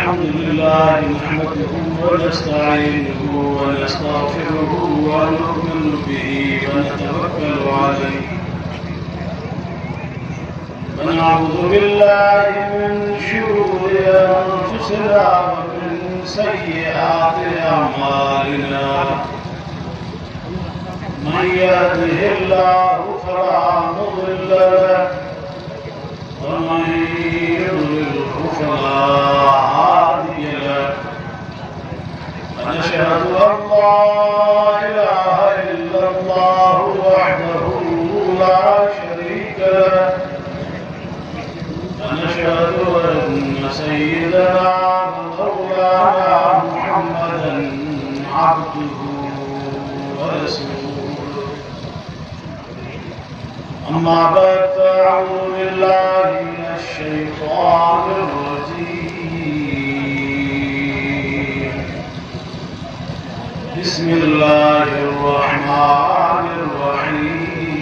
الحمد لله نحمده ونستعينه ونستغفره ونؤمن به ونتوكل عليه ونعوذ بالله من شرور أنفسنا ومن سيئات أعمالنا من يهده الله فلا مضل له ومن يضلله فلا هادي له ونشهد أن لا إله إلا الله وحده لا شريك له ونشهد أن سيدنا ومولانا محمدا عبده ورسوله أما بعد فأعوذ بالله من الشيطان الرجيم بسم الله الرحمن الرحيم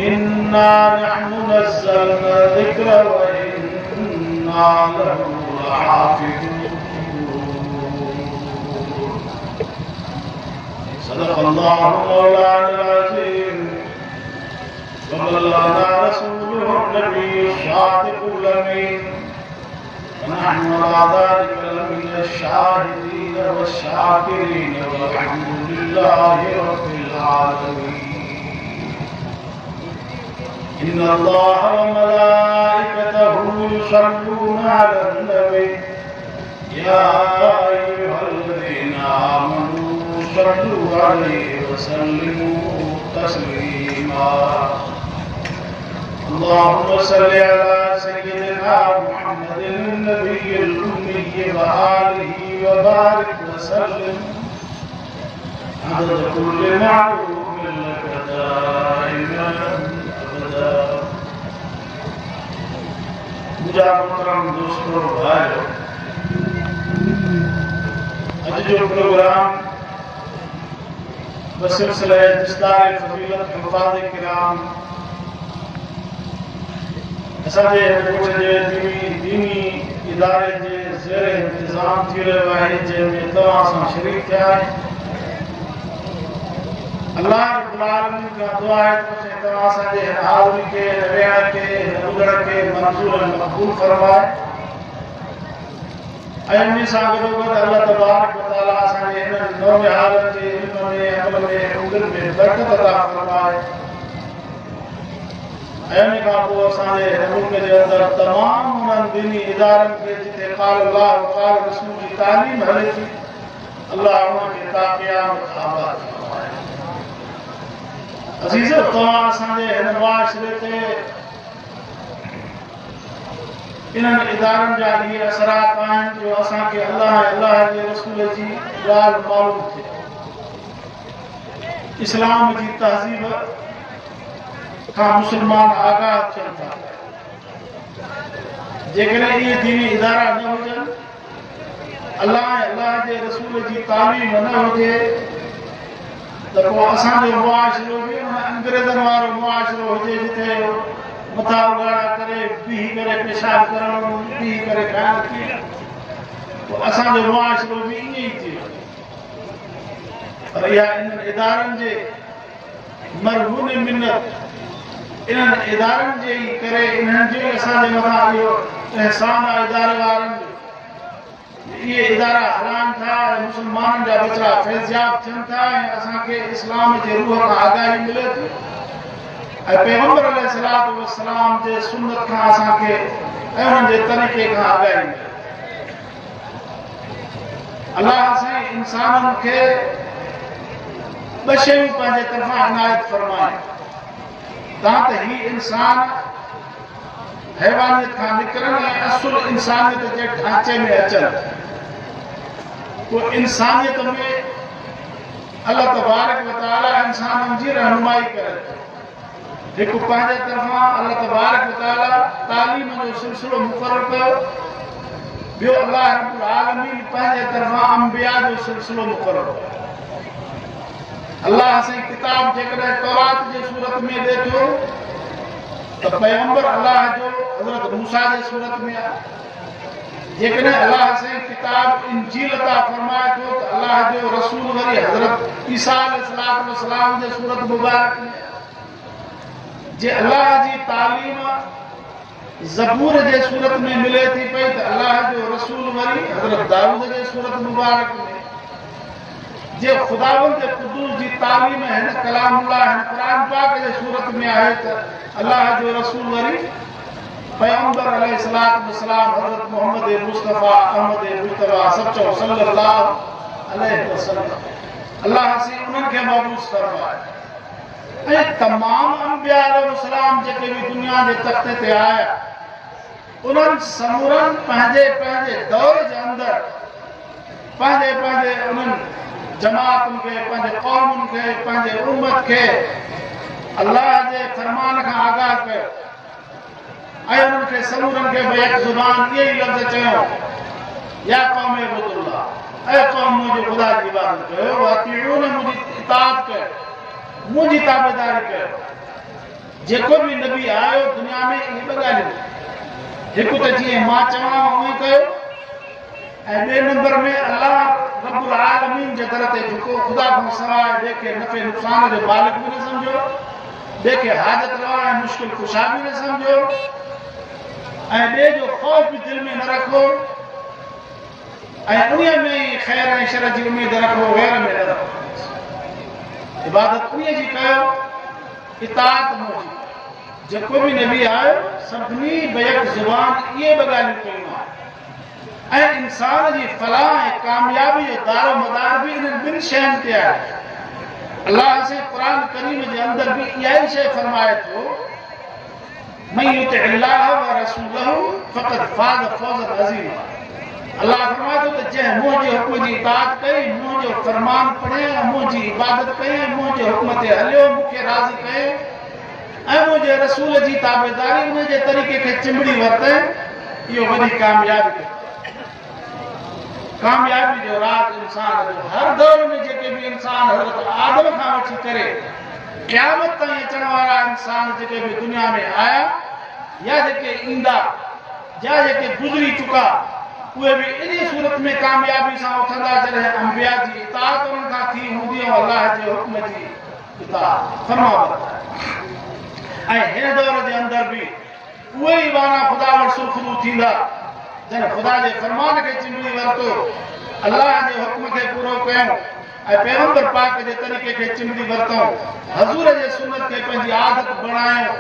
إنا نحن نزلنا الذكر وإنا له لحافظون صدق الله مولانا العظيم وبلغنا رسوله النبي الصادق الأمين ونحن على ذلك لمن الشاهدين والشاكرين والحمد لله رب العالمين. إن الله وملائكته يصلون على النبي يا أيها الذين آمنوا صلوا عليه وسلموا تسليما. اللهم صل على سيدنا محمد النبي الأمي وآله وبارك وسلم عدد كل معلوم لك دائما أبدا. मुझे मोहतरम दोस्तों भाइयों, आज जो प्रोग्राम बसिलसिला इस्लाम फजीलत हुफ़ाज़ किराम असांजे दीनी इदारे जे ज़ेर इंतज़ाम थी रहियो आहे जंहिंमें तव्हां सां शरीक थिया आहियो। अल्लाह रब्बुल आलमीन खां दुआ आहे त तव्हां असांजे हिन हाज़िरी खे विहण खे ॿुधण खे मंज़ूर ऐं मक़बूल फरमाए ऐं उन सां गॾोगॾु अल्लाह तबारक व तआला असांजे हिन नौं हालत जे इल्म में अमल में उन्हनि में बरकत अता फरमाए ऐं उन खां पोइ असांजे मुल्क जे अंदरि तमामु उन्हनि दीनी इदारनि खे जिते क़ाल अल्लाह व क़ाल रसूल जी तालीम हले थी, अल्लाह उन्हनि खे ता क़यामत आबाद फरमाए। अज़ीज़ो, तव्हां असांजे हिन मुआशिरे ते इन्हनि इदारनि जा इहे असरात आहिनि जो असांखे अल्लाह ऐं अल्लाह जे रसूल जी ॻाल्हि मालूम थिए, इस्लाम जी तहज़ीब खां मुस्लमान आगाह थियनि था। जेकॾहिं इहे दीनी इदारा न हुजनि, अल्लाह ऐं अल्लाह जे रसूल जी तालीम न हुजे त पोइ असांजो मुआशिरो बि अंग्रेज़नि वारो मुआशिरो हुजे जिते मथा उघाड़ा करे बीही करे पेशाब करणु, बीही करे खाइणु थी, पोइ असांजो मुआशिरो बि ईअं ई थी वञे। पर इहा इन्हनि इदारनि जे मरहून मिन्नत, इन्हनि इदारनि जे ई करे इन्हनि जे असांजे मथां इहो एहसान आहे इदारे वारनि जो। इहे इदारा हलाइनि था ऐं मुस्लमाननि जा बचिड़ा फैज़याब थियनि था ऐं असांखे इस्लाम जे रूह खां आगाही मिले थी ऐं पैगंबर अलैहिस्सलातु वस्सलाम जे सुन्नत खां असांखे ऐं उन्हनि जे तरीक़े खां आगाही मिले। अल्लाह साईं इंसाननि खे ॿ शयूं पंहिंजे तरफ़ां इनायत फरमाए तां त ही इंसान हैवानियत खां निकिरनि ऐं असुल इंसानियत जे ढांचे में अचनि। पोइ इंसानियत में अल्लाह तबारक व तआला इंसाननि जी रहनुमाई करे थो। हिकु पंहिंजे तरफ़ां अल्लाह तबारक व तआला तालीम जो सिलसिलो मुक़ररु कयो, ॿियो अल्लाह रब्बुल आलमीन पंहिंजे तरफ़ां अंबिया जो सिलसिलो मुक़ररु कयो। अल्लाह से किताब जेकॾहिं तौरात जे सूरत में ॾे थो तो पैगंबर अल्लाह जो हजरत मूसा जे सूरत में आ जेकॾहिं अल्लाह से किताब इंजील अता फरमाए थो त अल्लाह जो रसूल वरी हजरत ईसा अलैहिस्सलाम जे सूरत मुबारक में जे अल्लाह जी तालीम ज़बूर जे सूरत में मिले थी पई त अल्लाह जो रसूल वरी हजरत दाऊद जे सूरत मुबारक में जे खुदावंद कुदूस जी तालीम हिन कलामुल्लाह हिन कुरान पाक जे सूरत में आहे त अल्लाह जो रसूल वरी पैगंबर अलैहिस्सलाम हजरत मोहम्मद मुस्तफा अहमद मुस्तफा सच्चो सल्लल्लाहु अलैहि वसल्लम अल्लाह से उन्हनि खे मबूस फरमाए ऐं तमाम अंबिया अलैहिस्सलाम जेके भी दुनिया जे तख़्ते ते आया उन्हनि समूरनि पंहिंजे दौर जे अंदर पंहिंजे उन्हनि जमातुनि खे पंहिंजे क़ौमुनि खे पंहिंजे उम्मत खे अल्लाह जे फरमान खां आगाह कयो ऐं उन्हनि खे समूरनि खे बेक ज़ुबान इहे ई लफ़्ज़ चयो या क़ौम इब्दुल्लाह ऐं क़ौम मुंहिंजे ख़ुदा जी इबादत कयो वातिऊन मुंहिंजी इताअत कयो मुंहिंजी ताबेदारी कयो जेको भी नबी आयो दुनिया में इहे ॿ ॻाल्हियूं हिकु त जीअं मां चवां उएं कयो ऐं ॿिए नंबर में अल्लाह रब्बुल आलमीन जे दर ते झुको ख़ुदा खां सवाइ ॿिए खे नफ़े नुक़सान जो मालिक बि न सम्झो ॿिए खे हाजत रवा ऐं मुश्किल कुशा बि न सम्झो ऐं ॿिए जो ख़ौफ़ बि दिलि में न रखो ऐं उन्हीअ में ई ख़ैर ऐं शर जी उमेद रखो गैर में न रखो इबादत उन्हीअ जी कयो इताअत मुंहिंजी जेको भी नबी आयो सभिनी बेक ज़ुबान इहे ॿ ॻाल्हियूं कयूं आहिनि ऐं इंसान जी फलाह ऐं कामयाबी जो दारो मदार भी इन्हनि ॿिनि शयुनि ते आहे अल्लाह से कुरान करीम जे अंदर भी इहा ई शइ फरमाए थो मन युतिअल्लाह व रसूलहु फ़क़द फ़ाज़ फ़ौज़न अज़ीमा अल्लाह फरमाए थो त जंहिं मुंहिंजे हुक्म जी इताअत कई मुंहिंजो फरमान पढ़े मुंहिंजी इबादत कई मुंहिंजे हुक्म ते हलियो मूंखे राज़ी कयो ऐं मुंहिंजे रसूल जी ताबेदारी उन जे तरीक़े खे चिंबड़ी वरिते इहो वॾी कामयाबी कामयाबी जो राज इंसान जो हर दौर में जेके भी इंसान हज़रत आदम खां वठी करे क़यामत ताईं अचण वारा इंसान जेके भी दुनिया में आया या जेके ईंदा या जेके गुज़री चुका उहे भी इन सूरत में कामयाबी सां उथंदा जॾहिं अंबिया जी इताअत उन्हनि खां थी हूंदी ऐं अल्लाह जे हुक्म जी इताअत फरमाबरदारी ऐं हिन दौर जे अंदर भी उहे ई वारा ख़ुदा वटि सुरख़ुरू थींदा जन ख़ुदा जे फरमान खे चिंबड़ी वरितो अल्लाह जे हुक्म खे पूरो कयूं ऐं पैगंबर पाक जे तरीक़े खे चिंबड़ी वरितो हज़ूर जे सुन्नत खे पंहिंजी आदत बणायो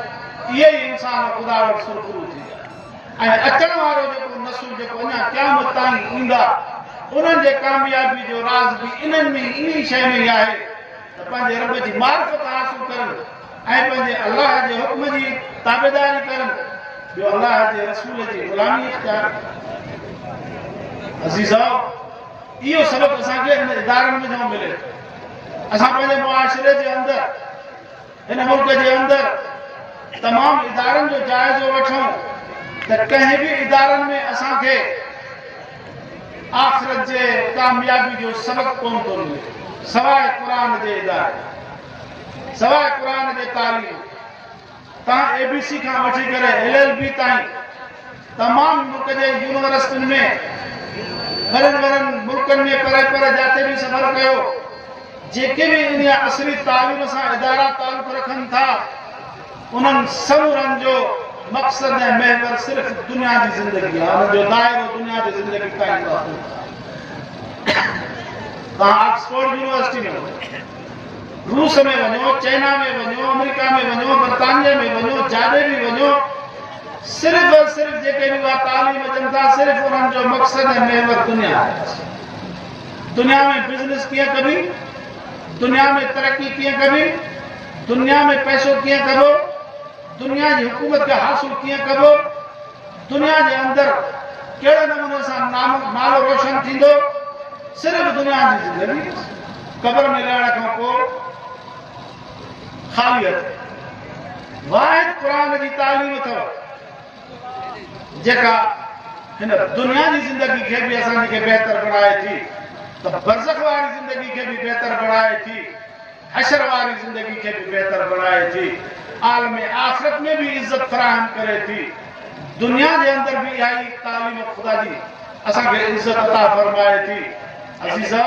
इहे ई इंसान ख़ुदा वटि सुरख़ुरू थींदा ऐं अचण वारो जेको नसुल जेको अञा क़यामत ताईं ईंदा उन्हनि जे कामयाबी जो राज़ भी इन्हनि में इन शइ में आहे त पंहिंजे रब जी मारिफत हासिल करनि ऐं पंहिंजे अल्लाह जे हुक्म जी ताबेदारी करनि ॿियो अल्लाह जे रसूल जी ग़ुलामी इख्तियार अज़ीज़ो इहो सबक़ असांखे हिन इदारनि में जो मिले असां पंहिंजे मुआशिरे जे अंदरि हिन मुल्क जे अंदरि तमामु इदारनि जो जाइज़ो वठूं त कंहिं बि इदारनि में असांखे आख़िरत जे कामयाबी जो सबक़ कोन थो मिले सवाइ क़ुरान जे इदारे सवाइ क़ुरान जे तालीम तव्हां ABC खां वठी करे LLB ताईं तमामु मुल्क जे यूनिवर्सिटियुनि में वॾनि मुल्कनि में परे परे जाते बि सफ़र कयो जेके भी इन असली तालीम सां इदारा तालुक़ रखनि था उन्हनि समूरनि जो मक़सद ऐं महवर सिर्फ़ दुनिया जी ज़िंदगी आहे उन्हनि जो दाइरो दुनिया जी ज़िंदगी ताईं तव्हां ऑक्सफोर्ड यूनिवर्सिटी में रूस में वञो चाइना में वञो अमेरिका में वञो बरतानिया में वञो जाॾे बि वञो सिर्फ़ और सिर्फ़ जेके भी उहा तालीम अचनि था सिर्फ़ उन्हनि जो मक़सद ऐं महवर दुनिया आहे दुनिया में बिज़नेस कीअं कबी दुनिया में तरक्की कीअं कबी दुनिया में पैसो कीअं कबो दुनिया जी हुकूमत खे हासिल कीअं कबो दुनिया जे अंदरि कहिड़े नमूने सां नालो रोशन थींदो सिर्फ़ दुनिया जी ज़िंदगी क़ब्र में रहण खां पोइ ख़ालियत वाहिद क़ुरान जी तालीम अथव जेका हिन दुनिया जी ज़िंदगी खे बि असांखे बहितर बणाए थी त बरज़ख वारी ज़िंदगी खे बि बहितर बणाए थी हशर वारी ज़िंदगी खे बि बहितर बणाए थी आलम आखिरत में भी इज्जत फराहम करे थी, दुनिया के अंदर भी आई तालीम खुदा जी असा के इज्जत अता फरमाए थी। अजीजो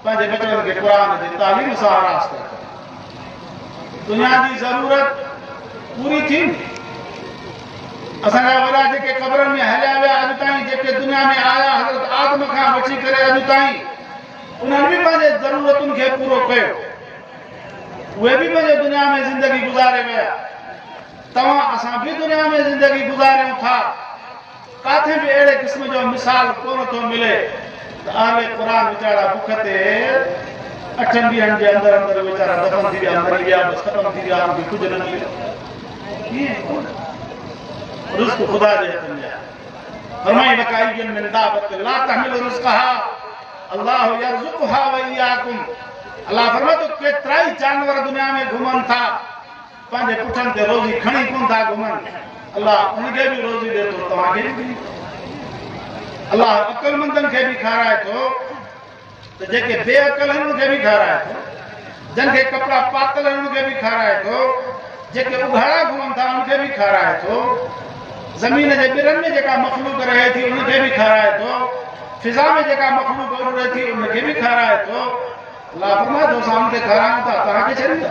पंहिंजे बचन के कुरान जी तालीम सां रास्ते दुनिया की जरूरत पूरी थी। असांजा वॾा जेके क़ब्रनि में हलिया विया अॼु ताईं, जेके दुनिया में आया हज़रत आदम खां वठी करे अॼु ताईं, उन्हनि बि पंहिंजे ज़रूरतुनि खे पूरो कयो। उहे बि पंहिंजे दुनिया में ज़िंदगी गुज़ारे विया। तव्हां असां बि दुनिया में ज़िंदगी गुज़ारियूं था। काथे बि अहिड़े क़िस्म जो मिसाल कोन थो मिले त आले क़ुरान वीचारा बुख ते 8 ॾींहंनि जे अंदरि अंदरि वीचारा दफ़न थी विया, मरी विया, बसि ख़तम थी विया, उन्हनि खे कुझु न मिलियो। कीअं कोन रिज़्क़ खुदा जे हथ में आहे। फरमाई वकाइयन मिन दाबत ला तहमिल रिज़्क़हा अल्लाह यरज़ुक़हा व इय्याकुम। अल्लाह फरमाए तो केतिरा ई जानवर दुनिया में घुमनि था, पंहिंजे पुठनि ते रोज़ी खणी कोन था घुमनि। अल्लाह उनखे बि रोज़ी ॾे थो, तव्हांखे बि ॾे। अल्लाह अक़लमंदनि खे बि खाराए थो, त जेके बेअक़ल आहिनि उनखे बि खाराए थो, जंहिंखे कपिड़ा पातल आहिनि उनखे बि खाराए थो, जेके उघाड़ा घुमनि था उनखे बि खाराए थो, ज़मीन जे ॿिरनि में जेका मख़लूक रहे थी उनखे बि खाराए थो, फिज़ा में जेका मख़लूक रहे थी उनखे बि खाराए थो। अल्लाह फरमाए थो असां उनखे खारायूं था, तव्हांखे छॾींदा।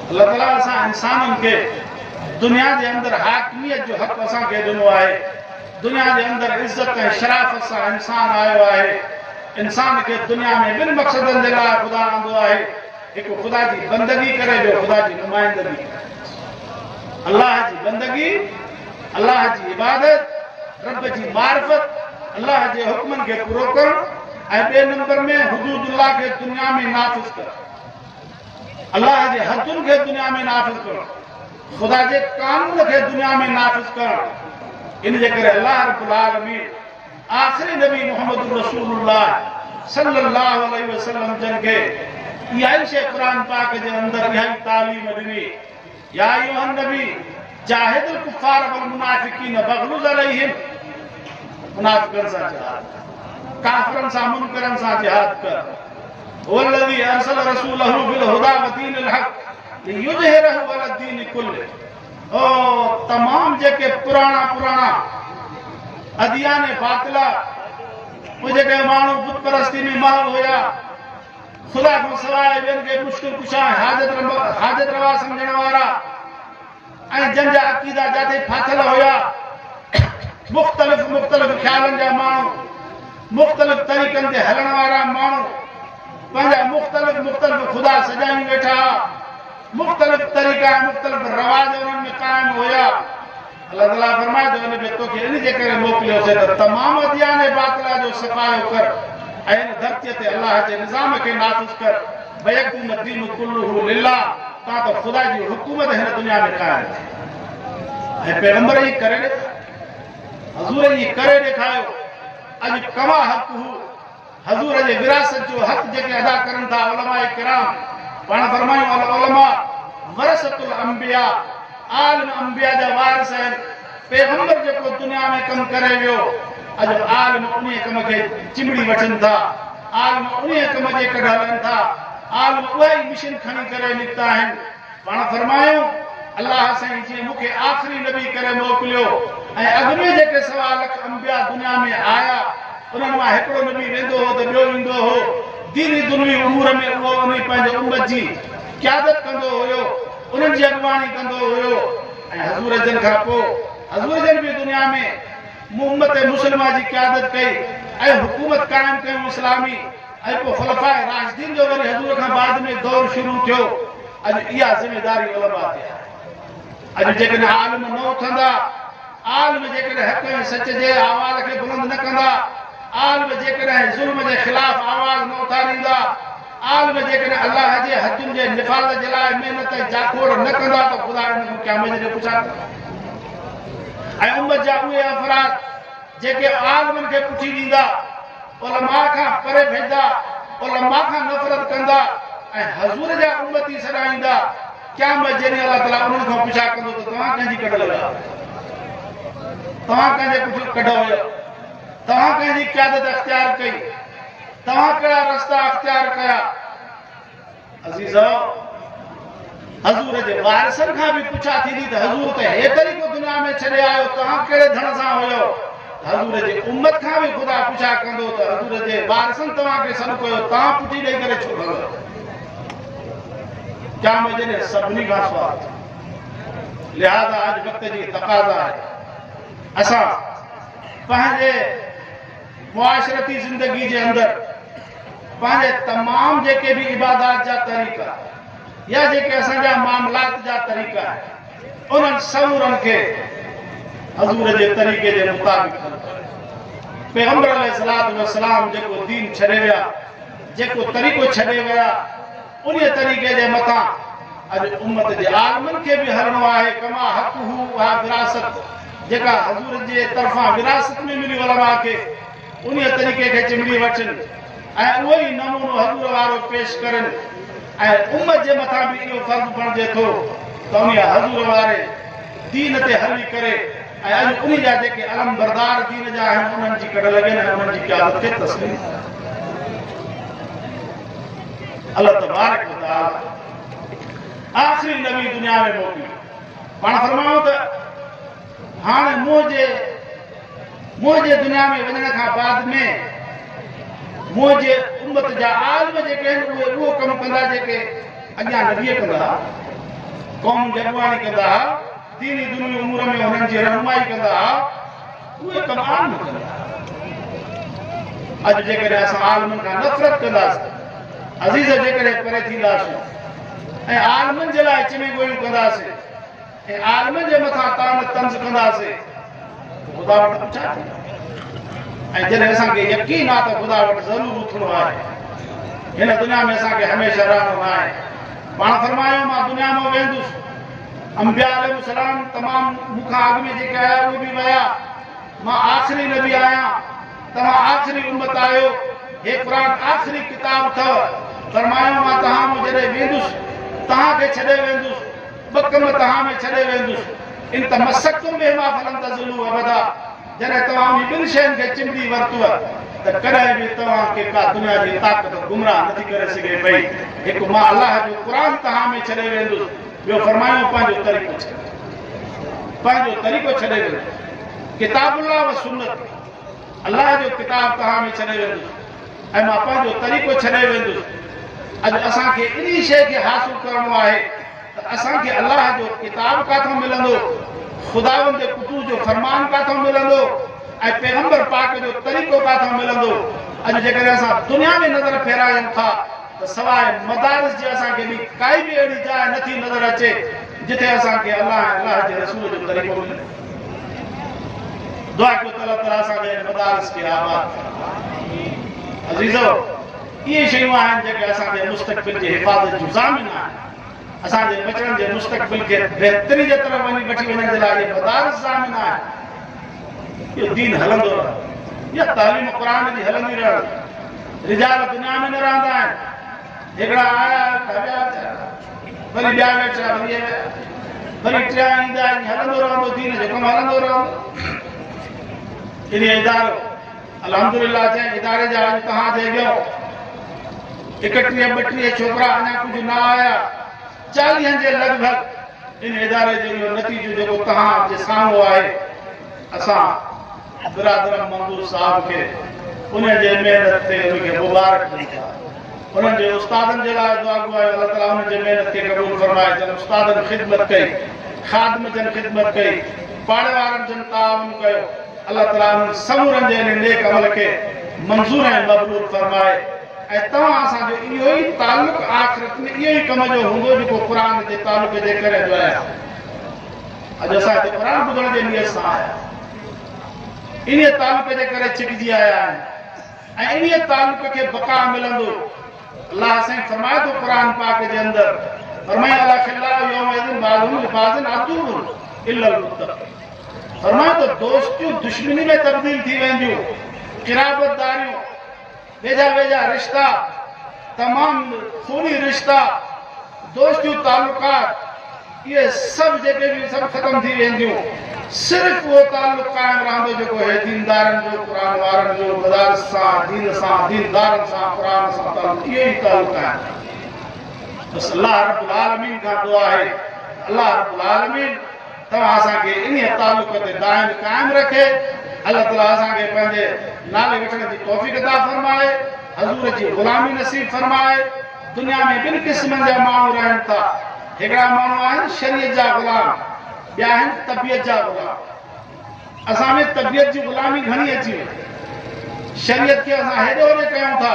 अल्लाह ताला असां इंसाननि खे दुनिया जे अंदरि हाकिमियत जो हक़ असांखे ॾिनो आहे। दुनिया जे अंदरि इज़त ऐं शराफ़त सां इंसान आयो आहे। इंसान खे दुनिया में ॿिनि मक़सदनि जे लाइ ख़ुदा आंदो आहे। हिकु ख़ुदा जी बंदगी करे, ॿियो ख़ुदा जी नुमाइंदगी करे। अल्लाह जी बंदगी, अल्लाह जी इबादत, रब जी मारिफत, अल्लाह जे हुक्मनि खे पूरो करणु, ऐं ॿिए नंबर में हुदूदुल्लाह खे दुनिया में नाफ़िज़ करणु, अल्लाह जे हदुनि खे दुनिया में नाफ़िज़ करणु, ख़ुदा जे कानून खे दुनिया में नाफ़िज़ करणु। इन जे करे अल्लाह रब्बुल आलमीन आख़िरी नबी मुहम्मद रसूलुल्लाह सल्लल्लाहु अलैहि वसल्लम जन खे इहा ई शइ क़ुरान पाक जे अंदरि इहा ई तालीम ॾिनी। या अय्युहन नबी जाहिदुल कुफ़ार वल मुनाफ़िकीन बग़लुज़ अलैहिम। मुनाफ़िक़नि सां जिहाद, काफ़िरनि सां मुनकरनि सां जिहाद कर। वल्लज़ी अरसल रसूलहु बिल हुदा व दीनिल हक़ लियुज़हिरहु अला दीन कुल्लिह। ओ तमाम जेके पुराणा अदियान बातिला, वो जेके माण्हू बुत परस्ती में महल हुया, ख़ुदा खां सवाइ ॿियनि खे मुश्किल कुशा हाजत रवा सम्झण वारा, ऐं जंहिंजा अक़ीदा जाते फाथल हुया, मुख़्तलिफ़ ख़्यालनि जा माण्हू, मुख़्तलिफ़ तरीक़नि ते हलण वारा माण्हू, पंहिंजा मुख़्तलिफ़ ख़ुदा सजायूं वेठा, मुख़्तलिफ़ तरीक़ा मुख़्तलिफ़ रवाज उन्हनि में क़ाइमु हुया। अल्लाह ताला फरमाए थो इन में तोखे इन जे करे मोकिलियोसीं त तमाम अदियान बातिला जो सफ़ायो कर ऐं इन धरतीअ ते अल्लाह जे निज़ाम खे नाफ़िज़ कर। वयकुन दीनु कुल्लुहु लिल्लाह, तां त ख़ुदा जी हुकूमत हिन दुनिया में क़ाइमु थी। ऐं पैगंबर ई करे ॾेखारियो, हज़ूर ई करे ॾेखारियो। अॼु कमा हक़ हू हज़ूर जे विरासत जो हक़ जेके अदा करनि था उलमाए किराम, पाण फरमायूं अल उलमा वरसतुल अंबिया, आलिम अंबिया जा वारिस आहिनि। पैगंबर जेको दुनिया में कमु करे वियो, अॼु आलिम उन कम खे चिमड़ी वठनि था, आलिम उन कम जे कढ हलनि था, आलिम उहा ई मिशन खणी करे निकिता आहिनि। पाण फरमायूं अल्लाह साईं जीअं मूंखे आख़िरी नबी करे मोकिलियो ऐं अॻु में जेके 1.25 लख अंबिया दुनिया में आया, उन्हनि मां हिकिड़ो नबी वेंदो हो त ॿियो ईंदो हो। दीनी दुनिया उमूर में उहो उन पंहिंजे उम्मत जी क़यादत कंदो हुयो, उन्हनि जी अॻुवाणी कंदो हुयो। ऐं हज़ूर जन खां पोइ हज़ूर जन बि दुनिया में उम्मत मुस्लिमा जी क़यादत कई ऐं हुकूमत क़ाइमु कयूं इस्लामी। ऐं पोइ ख़ुलफ़ाए राशिदीन जो वरी हज़ूर खां बाद में दौर शुरू थियो। अॼु इहा ज़िमेदारी उलमा ते आहे। अॼु जेकॾहिं आलिम न उथंदा, आलिम जेकॾहिं हक़ ऐं सच जे आवाज़ खे बुलंद न कंदा, आलिम जेकॾहिं ज़ुल्म जे ख़िलाफ़ आवाज़ न उथारींदा, आलिम जेकॾहिं अल्लाह जे हदुनि जे निफ़ाज़ जे लाइ महिनत जाखोड़ न कंदा त ख़ुदा इन्हनि क़यामत जो पुछा। ऐं उम्मत जा उहे अफ़राद जेके आलिमनि खे पुठी ॾींदा, उलमा खां परे भेजदा, उलमा खां नफ़रत कंदा ऐं हज़ूर जा उम्मती सॾाईंदा, क़यामत जॾहिं अल्लाह ताला उन्हनि खां पुछा कंदो त तव्हां कंहिंजी कढ लॻा, तव्हां कंहिंजे पुठियो कढ हुयो, तव्हां कंहिंजी क़यादत अख़्तियार कई, तव्हां कहिड़ा रस्ता अख़्तियार कया। अज़ीज़ो हज़ूर जे वारिसनि खां बि पुछा थींदी त हज़ूर त हे तरीक़ो दुनिया में छॾे आयो, तव्हां कहिड़े धण सां हुयो? हज़ूर जे उम्मत खां बि ख़ुदा पुछा कंदो त हज़ूर जे वारिसनि तव्हांखे सॾु कयो, तव्हां पुठी ॾेई करे छो कंदो? क्या मुझे सभिनी खां सुवाल। लिहाज़ा अॼु वक़्त जी तक़ाज़ा आहे असां पंहिंजे मुआशरती ज़िंदगी जे अंदरि पंहिंजे तमामु जेके बि इबादत जा तरीक़ा या जेके असांजा मामलात जा तरीक़ा उन्हनि सबूरनि खे हज़ूर जे तरीक़े जे मुताबिक़ पैगंबर अलैहिस्सलातु वस्सलाम जेको दीन छॾे विया, जेको तरीक़ो छॾे विया, उन तरीक़े जे मथां अॼु उम्मत जे आलमनि खे बि हलणो आहे। कमा हक़हू उहा विरासत जेका हज़ूर जे तरफ़ां विरासत में मिली उलमा खे उन तरीक़े खे चिमड़ी वठनि ऐं उहो ई नमूनो हज़ूर वारो पेश करनि ऐं उम्मत जे मथां बि इहो फ़र्ज़ बणिजे थो त उन हज़ूर वारे दीन ते हली करे ऐं अॼु उन जा जेके अलम बरदार दीन जा आहिनि उन्हनि जी कड़ लॻनि ऐं उन्हनि जी क़यादत खे तस्लीम अल्लाह तबारक व तआला आख़िरी नबी दुनिया में मोकिलियो। पाण फरमायूं त हाणे मुंहिंजे दुनिया में वञण खां बाद में मुंहिंजे उम्मत जा आलिम जेके आहिनि उहे उहो कमु कंदा जेके अॻियां नबीअ कंदा, क़ौम जी अॻुवाणी कंदा, दीनी दुनिया उमूर में हुननि जी रहनुमाई कंदा, उहे कम आम न कंदा। अॼु जेकॾहिं असां आलिमनि खां नफ़रत कंदासीं, अज़ीज़ जेकॾहिं परे थींदासीं ऐं आलिमनि जे लाइ चिमी गोइयूं कंदासीं ऐं आलिमनि जे मथां तान तंज़ कंदासीं, ख़ुदा वटि पुछा थींदा। ऐं जॾहिं असांखे यकीन आहे त ख़ुदा वटि ज़रूरु उथणो आहे, हिन दुनिया में असांखे हमेशह रहणो आहे। पाण फरमायो मां दुनिया में वेंदुसि, अंबिया अलैहिस्सलाम तमामु मूंखां अॻु में जेके आया उहे बि विया, मां आख़िरी नबी आहियां, तव्हां आख़िरी उम्मत आहियो, हे क़ुर आख़िरी किताब अथव। फरमायो मां तव्हां मूं जॾहिं वेंदुसि तव्हांखे छॾे वेंदुसि, ॿ कम तव्हां में छॾे वेंदुसि, इन त मसक्तुम बिहिमा फलन तज़िलू अबदा। जॾहिं तव्हां उन ॿिनि शयुनि खे चिमड़ी वरितुव त कॾहिं बि तव्हांखे का दुनिया जी ताक़त गुमराह नथी करे सघे पई। हिकु मां अलाह जो क़ुर तव्हां में छॾे वेंदुसि, ॿियो फरमायो पंहिंजो तरीक़ो छॾे वेंदुसि, किताबुल्लाह व सुन्नत, अलाह जो किताब तव्हां में छॾे वेंदुसि ऐं मां पंहिंजो तरीक़ो छॾे वेंदुसि। अॼु असांखे इन शइ खे हासिल करणो आहे त असांखे अलाह जो किताब काथां मिलंदो, ख़ुदावंद जे कुतूब जो फरमान काथां मिलंदो ऐं पैगंबर पाक जो तरीक़ो काथां मिलंदो। अॼु जेकॾहिं असां दुनिया में नज़र फेरायूं था त सवाइ मदारिस जे असांखे बि काई बि अहिड़ी जाइ नथी नज़र अचे जिथे असांखे अलाह जे रसूल जो तरीक़ो मिले। दुआ कयो त अलाह ताला असांजे मदारिस खे आबाद करे। अज़ीज़ो, इहे शयूं आहिनि जेके असांजे मुस्तक़बिल जे हिफ़ाज़त जूं ज़ामिन आहिनि, असांजे बचड़नि जे मुस्तक़बिल खे बहितरी जे तरफ़ वठी वञण जे लाइ इहे मदारिस ज़ामिन आहिनि। इहो दीन हलंदो रहे, इहा तालीम क़ुर जी हलंदी रहंदी। रिजाल दुनिया में न रहंदा आहिनि, हिकिड़ा आया वरी ॿिया वेठा वरी टिया ईंदा आहिनि, हलंदो रहंदो, दीन जो कमु हलंदो रहंदो। इन इदारो अल्हम्दुलिल्लाह जंहिं इदारे जा अॼु तव्हां जे अॻियां 31-32 छोकिरा अञा कुझु न आया, 40 जे लॻभॻि इन इदारे जो इहो नतीजो जेको तव्हां जे साम्हूं आहे, असां बिरादर मंगूर साहब खे उन जे महिनत ते उनखे मुबारक ॾियूं था। उन्हनि जे उस्तादनि जे लाइ दुआ घुरायो, अलाह ताला उन जे महिनत खे क़बूल फरमाए। जन उस्तादनि ख़िदमत कई, ख़ादिम जन ख़िदमत कई, पाड़े वारनि जन ताउन कयो, अलाह ताला उन्हनि समूरनि जे नेक अमल खे मंज़ूर ऐं मक़बूल फरमाए। ऐं तव्हां असांजो इहो ई तालुक़ आख़िरत में इहो ई कम जो हूंदो जेको क़ुर जे तालुक़ जे करे जो आहे। अॼु असां हिते क़ुर ॿुधण जे नियत सां आया, इन तालुक़ जे करे छिकजी आया आहिनि ऐं इन तालुक़ खे बका मिलंदो। अलाह साईं फरमाए थो क़ुर पाक जे अंदरि, फरमाए अला खिल्लाहु यौमइज़िन बाज़ुहुम लिबाज़िन अदुव्वुन इल्लल मुत्तक़ीन। फरमाए तो दोस्तियूं दुश्मनी में तब्दील थी वेंदियूं, क़िराबतदारियूं, वेझा वेझा रिश्ता, तमामु खूनी रिश्ता, दोस्तियूं तालुकात, ये सभु जेके बि सभु ख़तम थी वेंदियूं। सिर्फ़ु उहो तालुक़ क़ाइमु रहंदो जेको हे दीनदारनि जो, क़ुर वारनि जो, मदारिस सां, दीन सां, दीनदारनि सां, क़ुर सां तालुक़, इहो ई तालुक़ आहे। बस अल्लाह रब्बुल आलमीन का दुआ है अल्लाह रब्बुल आलमीन तव्हां असांखे इन ताल्लुक़ ते दाइम क़ाइम रखे। अल्लाह ताला असांखे पंहिंजे नाले वठण जी तौफ़ीक़ अता फरमाए, हज़ूर जी ग़ुलामी नसीब फरमाए। दुनिया में ॿिनि क़िस्मनि जा माण्हू रहनि था। हिकिड़ा माण्हू आहिनि शरीयत जा ग़ुलाम, ॿिया आहिनि तबियत जा ग़ुलाम। असां में तबियत जी ग़ुलामी घणी अची वई। शरीयत खे असां हेॾो होॾे कयूं था,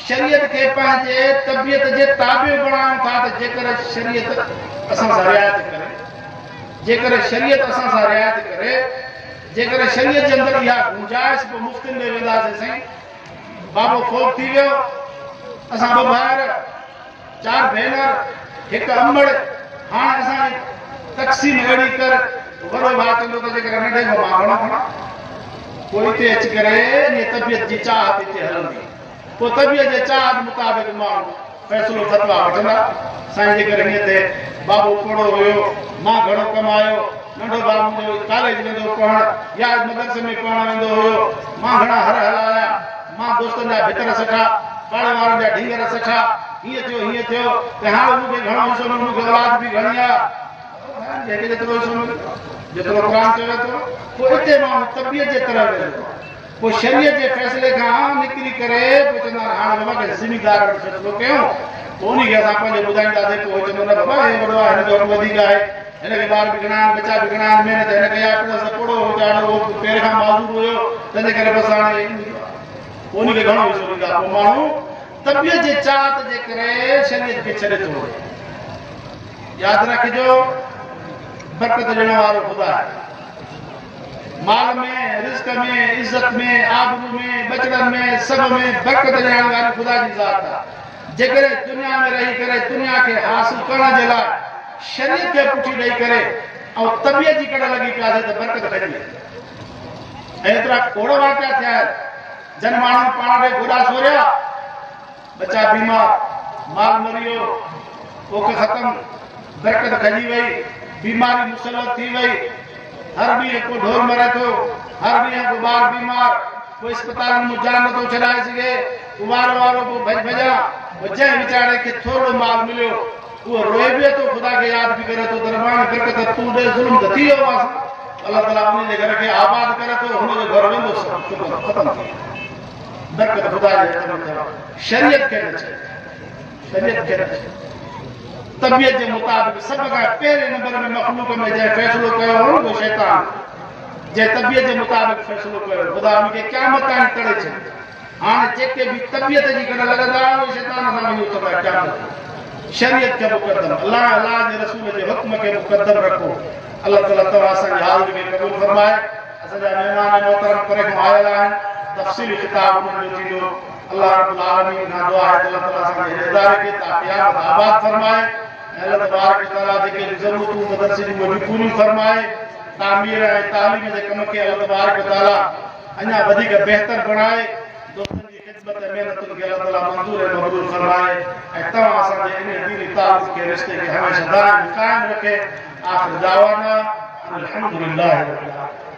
शरीयत खे पंहिंजे तबियत जे ताबे बणायूं था त जेकर शरीयत असां सां रिआयत करे, जेकर शरीयत असां सां रिआयत करे, जेकर शरीयत जे अंदरि इहा गुंजाइश पोइ मुफ़्तिन ॾे वेंदासीं साईं, बाबो फोत थी वियो, असां ॿ भाउर, 4 भेनर, 1 अंबड़, हाणे असां तक़सीम अहिड़ी कर वॾो भाउ चवंदो त जेकर नंढे खां मां घणो खणां, पोइ हिते अची करे इन तबियत जी चाहत हिते हलंदी, पोइ तबियत जे चाहत मुताबिक़ माण्हू फ़ैसिलो फतवा वठंदा। साईं जेकर हीअं ते बाबू पढ़ो हुयो, मां घणो कमायो, नंढो भाउ मुंहिंजो कॉलेज वेंदो पढ़णु या मदरसे में पढ़णु वेंदो हुयो, मां घणा हर हलाया, मां दोस्तनि जा भितर सठा, पाड़े वारनि जा ढींगर सठा, हीअं थियो त हाणे मूंखे घणो हिसो मिलियो, मूंखे औलाद बि घणी आहे, जंहिंखे जेतिरो हिसो मिलियो, जेतिरो क़ुरान चवे थो। पोइ हिते माण्हू तबियत जे तरफ़ वेंदो, पोइ शरीयत जे फ़ैसिले खां निकिरी करे पोइ चवंदा हाणे बाबा खे ज़िमेदार फ़ैसिलो कयूं, पोइ उनखे असां पंहिंजे ॿुधाईंदासीं। पोइ चवंदो न बाबा हे वॾो आहे, हिन जो वधीक आहे, हिनखे ॿार बि घणा आहिनि, बचा बि घणा आहिनि, महिनत हिनखे या पढ़ो वीचारो उहो पहिरें खां माज़ूर हुयो, तंहिंजे करे बसि हाणे पोइ उनखे घणो हिसो ॾींदा। पोइ माण्हू तबियत जे चाहत जे करे शरीयत खे छॾे थो। यादि रखिजो, बरकत ॾियण वारो ख़ुदा आहे। माल में, रिज़्क में, इज़त में, आबरू में, बचड़नि में, सभ में बरकत ॾियण वारी ख़ुदा जी ज़ात आहे। जेकर दुनिया में रही करे दुनिया खे हासिल करण जे लाइ शरीयत खे पुठी ॾेई करे ऐं तबियत जी कड़ लॻी पियासीं त बरकत घटी वेंदी। एतिरा खोड़ वाक़िया थिया आहिनि, जन माण्हू पाण खे गोॾा सोरिया, बच्चा बीमार, माल मरी वियो, तोख ख़तम, बरकत खजी वई, बीमारी मुसलत थी वई, हर ॾींहुं को ढोर मरे थो, हर ॾींहुं को ॿार बीमार, कोई अस्पताल में जान नथो छॾाए सघे, कुंवार वारो को भॼा, जंहिं वीचारे खे थोरो माल मिलियो उहो रोए बि थो, ख़ुदा खे यादि बि करे थो, दरबान बरकत तूं ॾे, ज़ुल्म त थी वियो आहे। अलाह ताला उन जे घर खे आबाद करे थो, हुनजो घर वेंदो ख़तम थी, बरकत ख़ुदा जे हथ में अथव। शरीयत खे न छॾे, शरीयत खे न छॾे। तबियत जे मुताबिक़ सभ खां पहिरें नंबर में मख़लूक में जंहिं फ़ैसिलो कयो हो उहो शैतान, जंहिं तबियत जे मुताबिक़ फ़ैसिलो कयो, ख़ुदा उनखे क़यामत ताईं तड़े छॾे। हाणे जेके बि तबियत जी कड़ लॻंदा उहे शैतान सां वञी उथंदा क़यामत। शरीयत खे मुक़दम, अल्लाह जे रसूल जे हुक्म खे मुक़दम रखो। अल्लाह ताला तव्हां असांजी हाज़िरी खे क़बूल फरमाए। असांजा महिमान मोहतरम परे खां आयल आहिनि, तफ़सीली ख़िताब उन्हनि जो थींदो। अल्लाह रब्बुल आलमीन खां दुआ आहे त अल्लाह ताला असांजे इदारे खे ता क़यामत आबाद फरमाए। अल्लाह तबारक व तआला जेके ज़रूरतूं मदरसे जी उहे पूरी फरमाए। तामीर ऐं तालीम जे कम खे अल्लाह तबारक व तआला अञा वधीक बहितर बणाए। दोस्तनि जी ख़िदमत ऐं महिनतुनि खे अल्लाह ताला मंज़ूर ऐं मक़बूल फरमाए ऐं तव्हां असांजे इन दीनी ताल्लुक़ खे रिश्ते खे हमेशह दाइम क़ाइम रखे। आख़िर दावाना अल्हम्दुलिल्लाह रब्बिल आलमीन।